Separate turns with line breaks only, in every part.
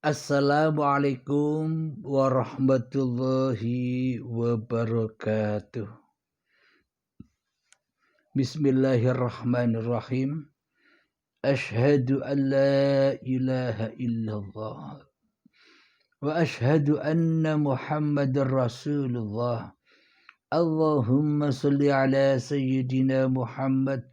Assalamualaikum warahmatullahi wabarakatuh. Bismillahirrahmanirrahim. Ashhadu an la ilaha illallah wa ashhadu anna Muhammadar Rasulullah. Allahumma salli ala sayyidina Muhammad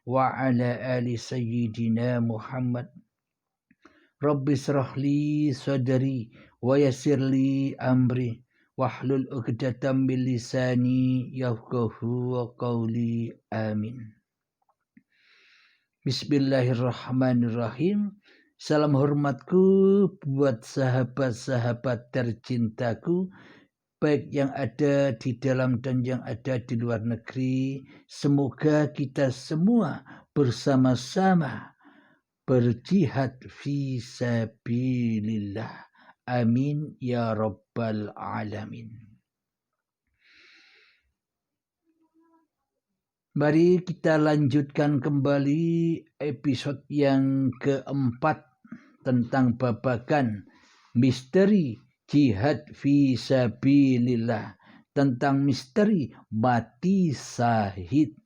wa ala ali sayyidina Muhammad. Rabbi srahli sadri wa yassirli amri wahlul 'uqdatam min lisani yafqahu qawli. Amin. Bismillahirrahmanirrahim. Salam hormatku buat sahabat-sahabat tercintaku, baik yang ada di dalam dan yang ada di luar negeri. Semoga kita semua bersama-sama berjihad fi sabilillah. Amin ya rabbal alamin. Mari kita lanjutkan kembali episode yang keempat tentang babakan misteri jihad fi sabilillah, tentang misteri mati syahid.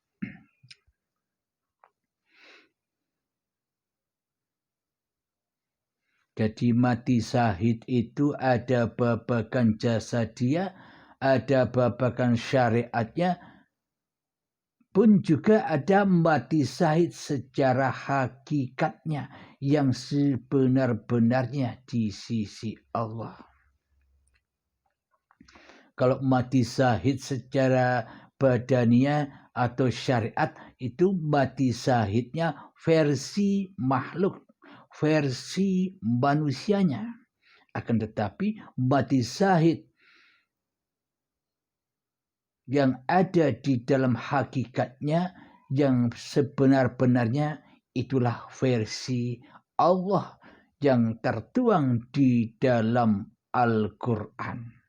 Jadi mati syahid itu ada babakan jasadiyah, ada babakan syariatnya, pun juga ada mati syahid secara hakikatnya yang sebenar-benarnya di sisi Allah. Kalau mati syahid secara badania atau syariat itu mati syahidnya versi makhluk, versi manusianya. Akan tetapi mati syahid yang ada di dalam hakikatnya, yang sebenar-benarnya, itulah versi Allah yang tertuang di dalam Al-Quran.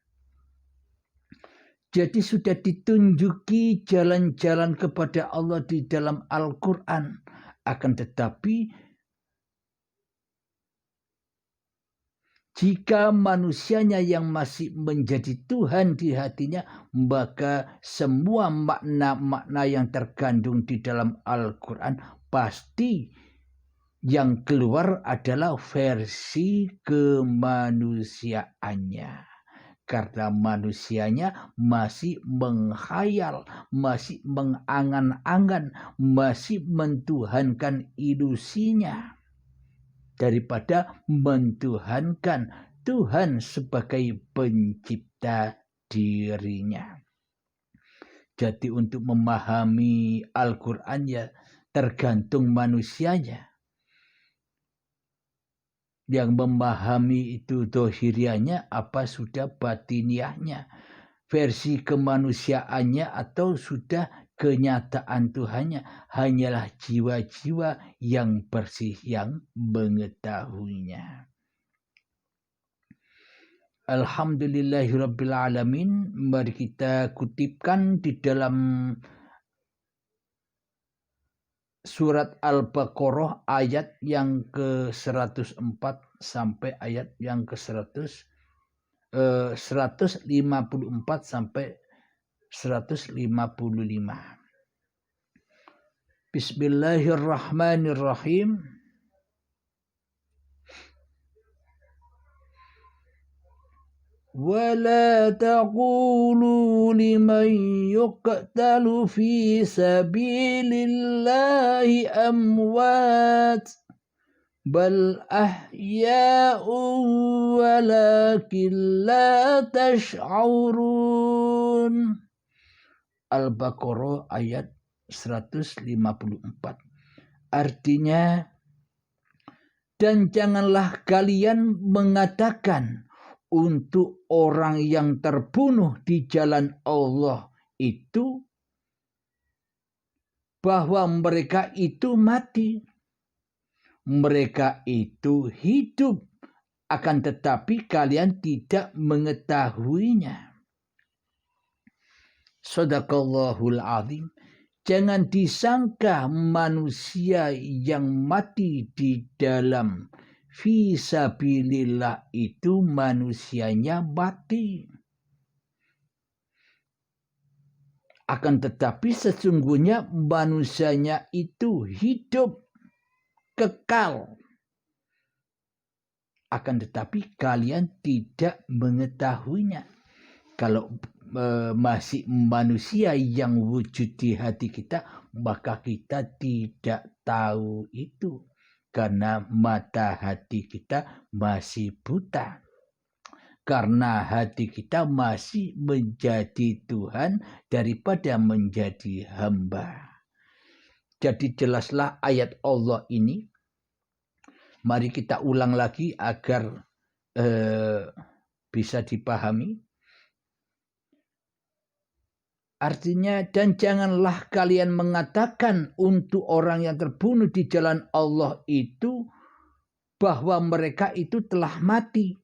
Jadi sudah ditunjuki jalan-jalan kepada Allah di dalam Al-Quran. Akan tetapi jika manusianya yang masih menjadi Tuhan di hatinya, maka semua makna-makna yang terkandung di dalam Al-Quran pasti yang keluar adalah versi kemanusiaannya. Karena manusianya masih menghayal, masih mengangan-angan, masih mentuhankan ilusinya, daripada mentuhankan Tuhan sebagai pencipta dirinya. Jadi untuk memahami Al-Quran ya tergantung manusianya. Yang memahami itu dohirianya apa sudah batiniahnya, versi kemanusiaannya atau sudah kenyataan Tuhannya. Hanyalah jiwa-jiwa yang bersih yang mengetahuinya. Alhamdulillahirabbil alamin. Mari kita kutipkan di dalam surat Al-Baqarah ayat yang ke-104 sampai ayat yang ke-154 sampai 155. Bismillahirrahmanirrahim. ولا تقولوا لمن يقتل في سبيل الله أموات بل أحياء ولكن لا تشعرون. Al-Baqarah ayat 154. Artinya, dan janganlah kalian mengatakan untuk orang yang terbunuh di jalan Allah itu bahwa mereka itu mati. Mereka itu hidup, akan tetapi kalian tidak mengetahuinya. Shadaqallahul azim. Jangan disangka manusia yang mati di dalam Fisabilillah itu manusianya mati. Akan tetapi sesungguhnya manusianya itu hidup kekal. Akan tetapi kalian tidak mengetahuinya. Kalau masih manusia yang wujud di hati kita, maka kita tidak tahu itu. Karena mata hati kita masih buta. Karena hati kita masih menjadi Tuhan daripada menjadi hamba. Jadi jelaslah ayat Allah ini. Mari kita ulang lagi agar bisa dipahami. Artinya, dan janganlah kalian mengatakan untuk orang yang terbunuh di jalan Allah itu bahwa mereka itu telah mati.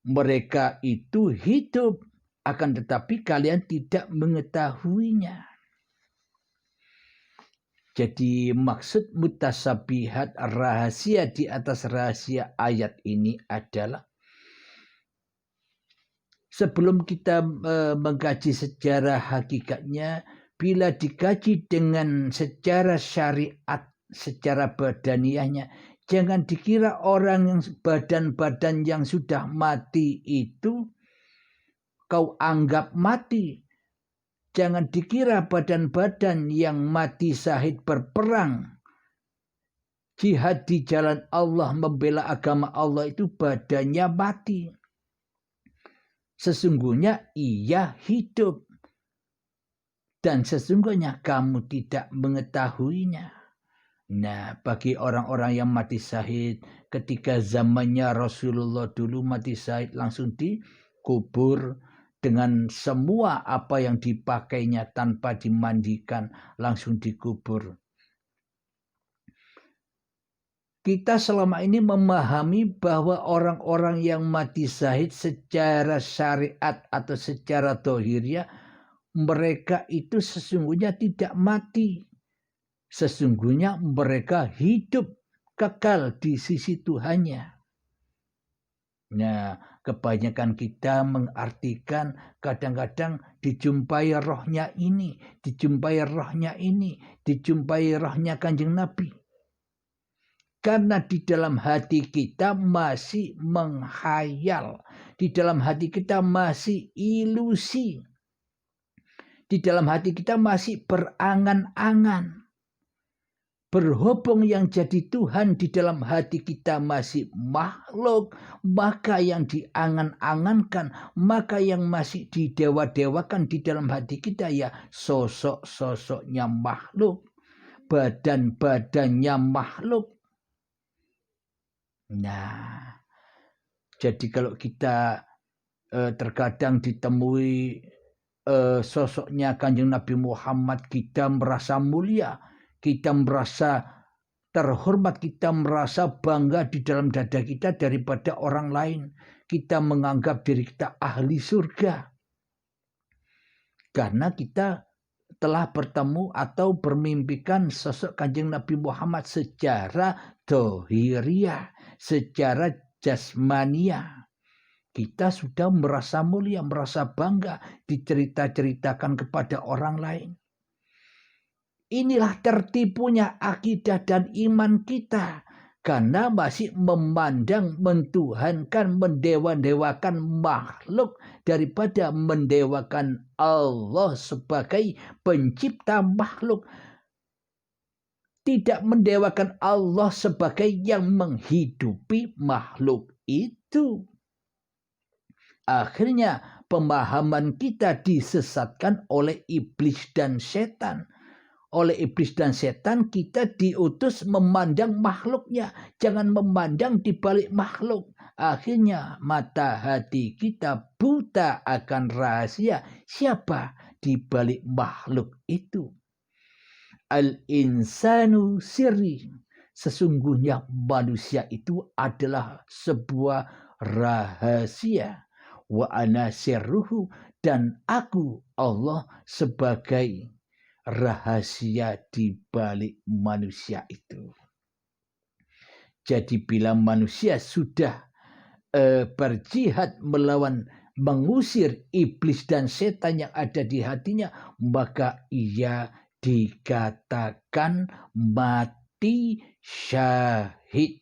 Mereka itu hidup, akan tetapi kalian tidak mengetahuinya. Jadi maksud mutasabihat, rahasia di atas rahasia ayat ini adalah sebelum kita mengkaji sejarah hakikatnya, bila dikaji dengan secara syariat, secara badaniahnya, jangan dikira orang yang badan-badan yang sudah mati itu kau anggap mati. Jangan dikira badan-badan yang mati syahid berperang, jihad di jalan Allah, membela agama Allah itu badannya mati. Sesungguhnya ia hidup. Dan sesungguhnya kamu tidak mengetahuinya. Nah, bagi orang-orang yang mati syahid, ketika zamannya Rasulullah dulu mati syahid langsung dikubur dengan semua apa yang dipakainya tanpa dimandikan, langsung dikubur. Kita selama ini memahami bahwa orang-orang yang mati syahid secara syariat atau secara dohiriyah, mereka itu sesungguhnya tidak mati. Sesungguhnya mereka hidup kekal di sisi Tuhannya. Nah, kebanyakan kita mengartikan kadang-kadang dijumpai rohnya ini, dijumpai rohnya ini, dijumpai rohnya Kanjeng Nabi. Karena di dalam hati kita masih menghayal. Di dalam hati kita masih ilusi. Di dalam hati kita masih berangan-angan. Berhubung yang jadi Tuhan di dalam hati kita masih makhluk. Maka yang diangan-angankan. Maka yang masih didewa-dewakan di dalam hati kita ya sosok-sosoknya makhluk. Badan-badannya makhluk. Nah, jadi kalau kita terkadang ditemui sosoknya Kanjeng Nabi Muhammad, kita merasa mulia, kita merasa terhormat, kita merasa bangga di dalam dada kita daripada orang lain. Kita menganggap diri kita ahli surga. Karena kita telah bertemu atau bermimpikan sosok Kanjeng Nabi Muhammad secara dohiriyah, secara jasmania. Kita sudah merasa mulia, merasa bangga dicerita-ceritakan kepada orang lain. Inilah tertipunya akidah dan iman kita. Karena masih memandang, mentuhankan, mendewa-dewakan makhluk daripada mendewakan Allah sebagai pencipta makhluk. Tidak mendewakan Allah sebagai yang menghidupi makhluk itu. Akhirnya pemahaman kita disesatkan oleh iblis dan setan. Oleh iblis dan setan kita diutus memandang makhluknya. Jangan memandang di balik makhluk. Akhirnya mata hati kita buta akan rahasia siapa di balik makhluk itu. Al-insanu sirri. Sesungguhnya manusia itu adalah sebuah rahasia. Wa ana sirruhu. Dan aku Allah sebagai rahasia di balik manusia itu. Jadi bila manusia sudah berjihad mengusir iblis dan setan yang ada di hatinya, maka ia dikatakan mati syahid.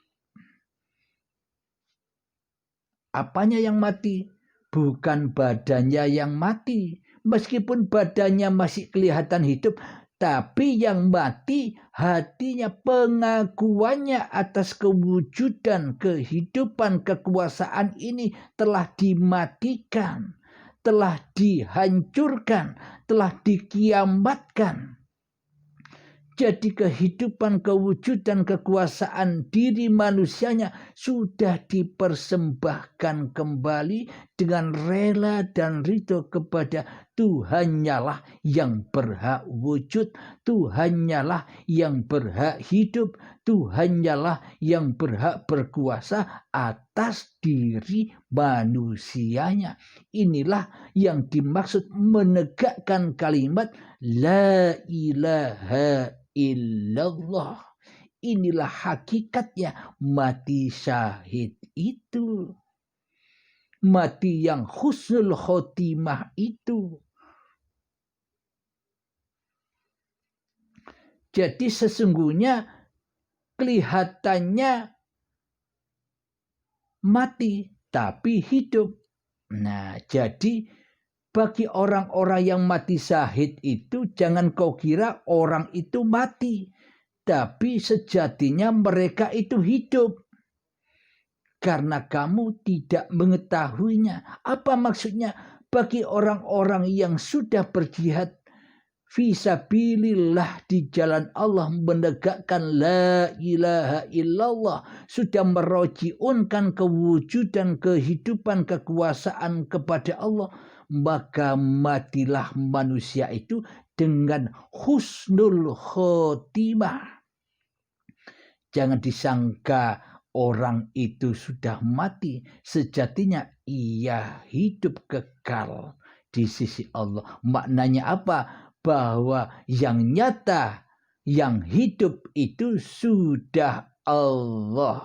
Apanya yang mati? Bukan badannya yang mati. Meskipun badannya masih kelihatan hidup, tapi yang mati hatinya, pengakuannya atas kewujudan, kehidupan, kekuasaan ini telah dimatikan, telah dihancurkan, telah dikiamatkan. Jadi kehidupan, kewujudan, kekuasaan diri manusianya sudah dipersembahkan kembali dengan rela dan ridho kepada Tuhannya lah yang berhak wujud, Tuhannya lah yang berhak hidup, Tuhannya lah yang berhak berkuasa atas diri manusianya. Inilah yang dimaksud menegakkan kalimat La ilaha illallah. Inilah hakikatnya mati syahid itu. Mati yang husnul khotimah itu. Jadi sesungguhnya kelihatannya mati tapi hidup. Nah, jadi bagi orang-orang yang mati syahid itu, jangan kau kira orang itu mati, tapi sejatinya mereka itu hidup. Karena kamu tidak mengetahuinya. Apa maksudnya? Bagi orang-orang yang sudah berjihad fisabilillah di jalan Allah, menegakkan la ilaha illallah, sudah merojiunkan kewujudan, kehidupan, kekuasaan kepada Allah, maka matilah manusia itu dengan husnul khotimah. Jangan disangka orang itu sudah mati, sejatinya ia hidup kekal di sisi Allah. Maknanya apa? Bahwa yang nyata, yang hidup itu sudah Allah.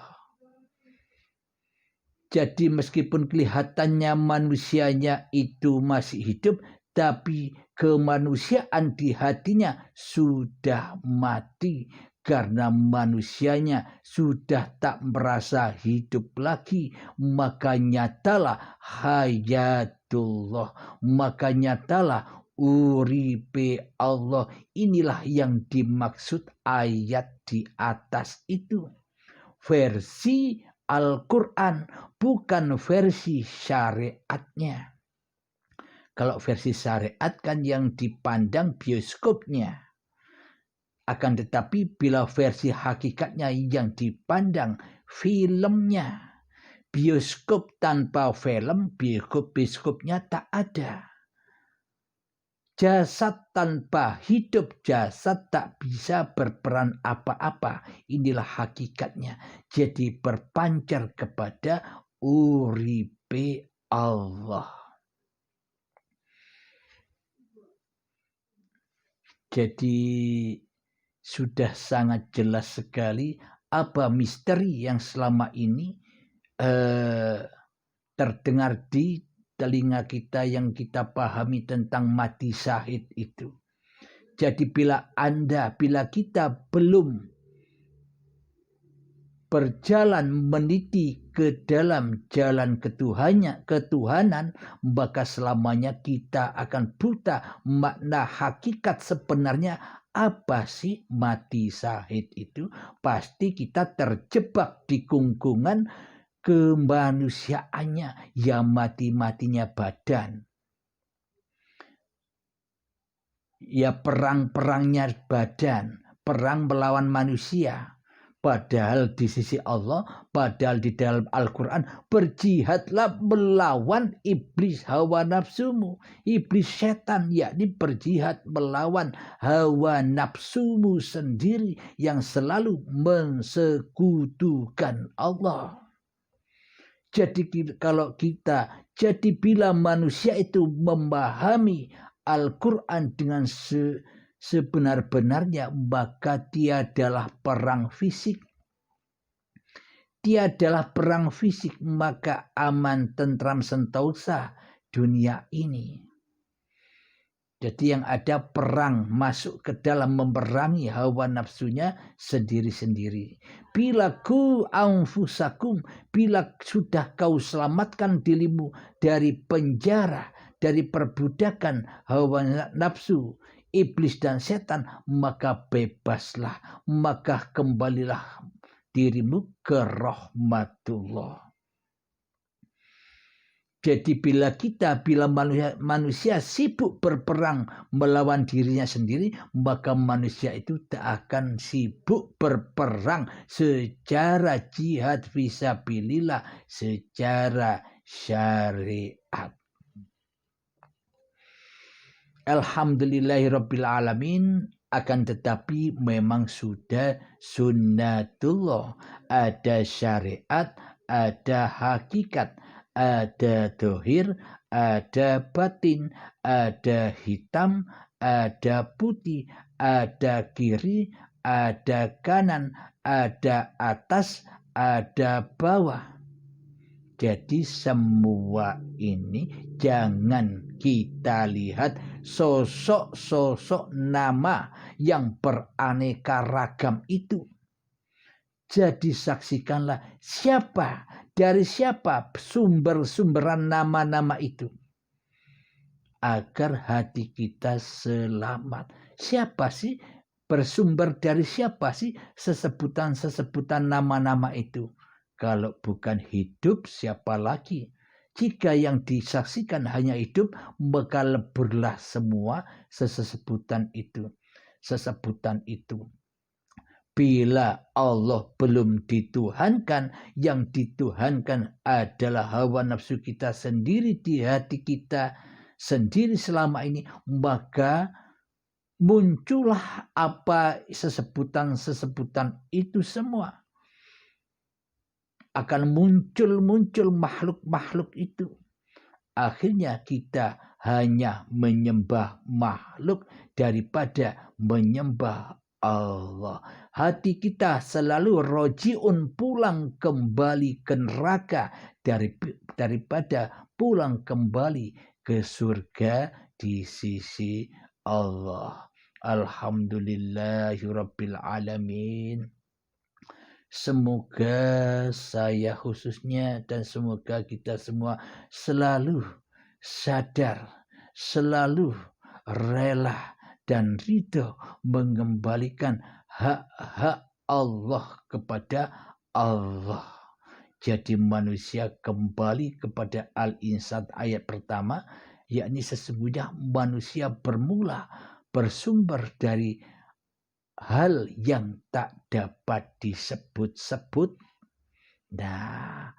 Jadi meskipun kelihatannya manusianya itu masih hidup, tapi kemanusiaan di hatinya sudah mati. Karena manusianya sudah tak merasa hidup lagi, maka nyatalah hayatullah, maka nyatalah uripe Allah. Inilah yang dimaksud ayat di atas itu. Versi Al-Quran, bukan versi syariatnya. Kalau versi syariat kan yang dipandang bioskopnya. Akan tetapi bila versi hakikatnya yang dipandang filmnya. Bioskop tanpa film, bioskopnya tak ada. Jasad tanpa hidup, jasad tak bisa berperan apa-apa. Inilah hakikatnya. Jadi berpancar kepada uripe Allah. Jadi sudah sangat jelas sekali apa misteri yang selama ini terdengar di telinga kita yang kita pahami tentang mati syahid itu. Jadi bila kita belum berjalan meniti ke dalam jalan ketuhanan, maka selamanya kita akan buta makna hakikat sebenarnya. Apa sih mati syahid itu? Pasti kita terjebak di gunggungan kemanusiaannya, ya mati-matinya badan, ya perang-perangnya badan, perang melawan manusia. Padahal di sisi Allah, padahal di dalam Al-Quran, berjihadlah melawan iblis hawa nafsumu, iblis setan, yakni berjihad melawan hawa nafsumu sendiri yang selalu mensekutukan Allah. Jadi jadi bila manusia itu memahami Al-Quran dengan sebenar-benarnya, maka tiadalah perang fisik, tiadalah perang fisik, maka aman, tentram, sentosa dunia ini. Jadi yang ada perang, masuk ke dalam memerangi hawa nafsunya sendiri-sendiri. Bila ku anfusakum, bila sudah kau selamatkan dirimu dari penjara, dari perbudakan hawa nafsu, iblis dan setan, maka bebaslah, maka kembalilah dirimu ke rahmatullah. Jadi bila manusia sibuk berperang melawan dirinya sendiri, maka manusia itu tak akan sibuk berperang secara jihad fisabilillah, secara syariat. Alhamdulillahirabbil alamin. Akan tetapi memang sudah sunnatullah, ada syariat, ada hakikat, ada dohir, ada batin, ada hitam, ada putih, ada kiri, ada kanan, ada atas, ada bawah. Jadi semua ini jangan kita lihat sosok-sosok nama yang beraneka ragam itu. Jadi saksikanlah dari siapa sumber-sumberan nama-nama itu. Agar hati kita selamat. Siapa sih? Bersumber dari siapa sih sesebutan-sesebutan nama-nama itu? Kalau bukan hidup, siapa lagi? Jika yang disaksikan hanya hidup, maka leburlah semua sesebutan itu. Bila Allah belum dituhankan, yang dituhankan adalah hawa nafsu kita sendiri di hati kita sendiri selama ini, maka muncullah apa sesebutan itu semua. Akan muncul makhluk-makhluk itu. Akhirnya kita hanya menyembah makhluk daripada menyembah Allah. Hati kita selalu rojiun, pulang kembali ke neraka daripada pulang kembali ke surga di sisi Allah. Alhamdulillahirabbil alamin. Semoga saya khususnya dan semoga kita semua selalu sadar, selalu rela dan ridho mengembalikan hak-hak Allah kepada Allah. Jadi manusia kembali kepada Al-Insan ayat pertama, yakni sesungguhnya manusia bersumber dari hal yang tak dapat disebut-sebut. Nah,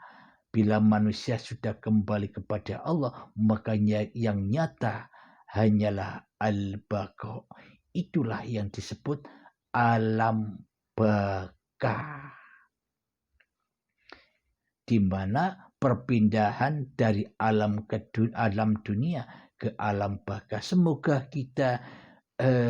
bila manusia sudah kembali kepada Allah, makanya yang nyata hanyalah al-baqa. Itulah yang disebut alam baka, di mana perpindahan dari alam dunia ke alam baka. Semoga kita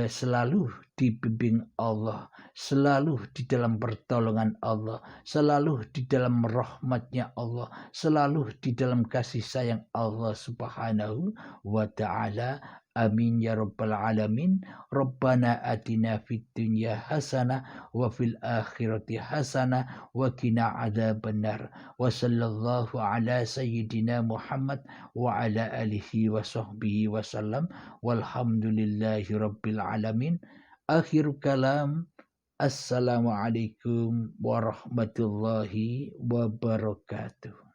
selalu dibimbing Allah, selalu di dalam pertolongan Allah, selalu di dalam rahmatnya Allah, selalu di dalam kasih sayang Allah subhanahu wa ta'ala. Amin ya rabbal alamin. Rabbana atina fid dunya hasanah wa fil akhirati hasanah wa qina adzabannar. Wa sallallahu ala sayyidina Muhammad wa ala alihi wa sahbihi wa sallam. Walhamdulillahi rabbil alamin. Akhir kalam. Assalamualaikum warahmatullahi wabarakatuh.